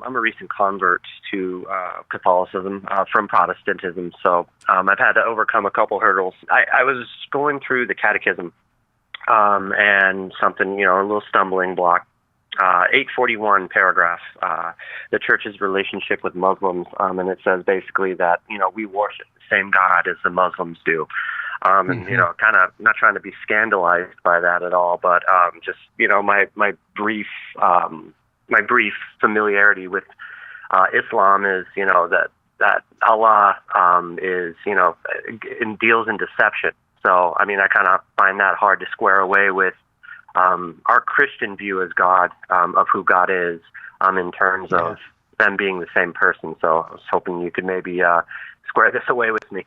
I'm a recent convert to Catholicism from Protestantism, so I've had to overcome a couple hurdles. I was going through the Catechism, and something, a little stumbling block. 841 paragraph, the church's relationship with Muslims, and it says basically that, we worship the same God as the Muslims do. And, kind of not trying to be scandalized by that at all, but just, my brief familiarity with Islam is, that Allah is, deals in deception. So, I kind of find that hard to square away with our Christian view as God, of who God is, in terms of them being the same person. So I was hoping you could maybe square this away with me.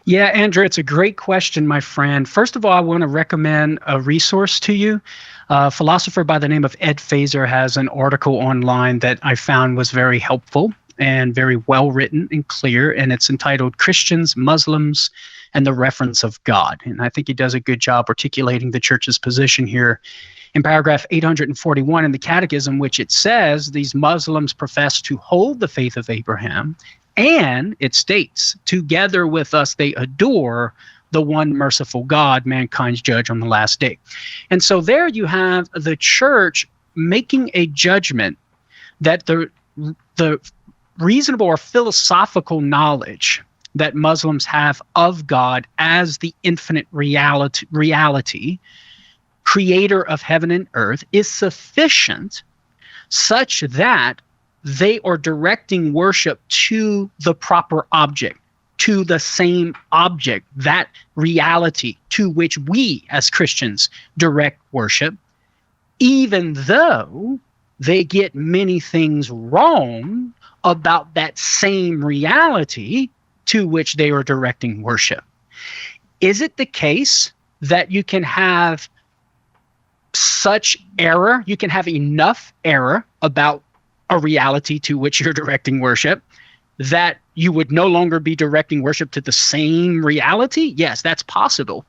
Yeah, Andrew, it's a great question, my friend. First of all, I want to recommend a resource to you. A philosopher by the name of Ed Feser has an article online that I found was very helpful and very well written and clear, and it's entitled Christians, Muslims, and the Reference of God. And I think he does a good job articulating the church's position here. In paragraph 841 in the Catechism, which it says these Muslims profess to hold the faith of Abraham, and it states, together with us they adore the one merciful God, mankind's judge on the last day. And so there you have the church making a judgment that the reasonable or philosophical knowledge that Muslims have of God as the infinite reality, creator of heaven and earth, is sufficient such that they are directing worship to the proper object, to the same object, that reality to which we as Christians direct worship, even though they get many things wrong about that same reality to which they are directing worship. Is it the case that you can have such error, you can have enough error about a reality to which you're directing worship that you would no longer be directing worship to the same reality? Yes, that's possible.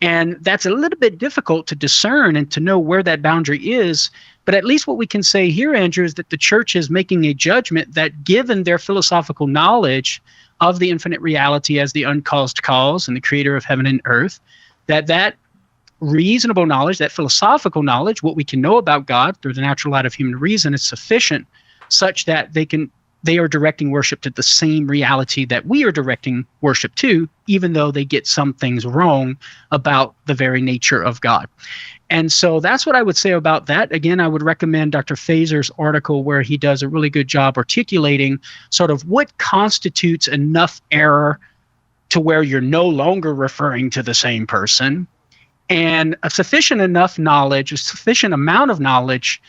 And that's a little bit difficult to discern and to know where that boundary is. But at least what we can say here, Andrew, is that the church is making a judgment that given their philosophical knowledge of the infinite reality as the uncaused cause and the creator of heaven and earth, that reasonable knowledge, that philosophical knowledge, what we can know about God through the natural light of human reason, is sufficient such that they are directing worship to the same reality that we are directing worship to, even though they get some things wrong about the very nature of God. And so that's what I would say about that. Again, I would recommend Dr. Feser's article where he does a really good job articulating sort of what constitutes enough error to where you're no longer referring to the same person, and a sufficient enough knowledge, a sufficient amount of knowledge,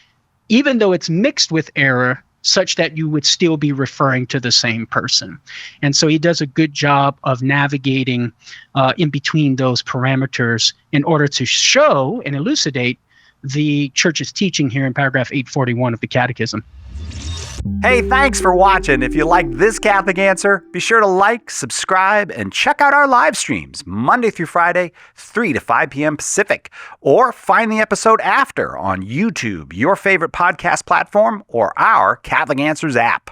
even though it's mixed with error, such that you would still be referring to the same person. And so he does a good job of navigating in between those parameters in order to show and elucidate the church's teaching here in paragraph 841 of the Catechism. Hey, thanks for watching. If you like this Catholic Answer, be sure to like, subscribe, and check out our live streams Monday through Friday, 3 to 5 p.m. Pacific. Or find the episode after on YouTube, your favorite podcast platform, or our Catholic Answers app.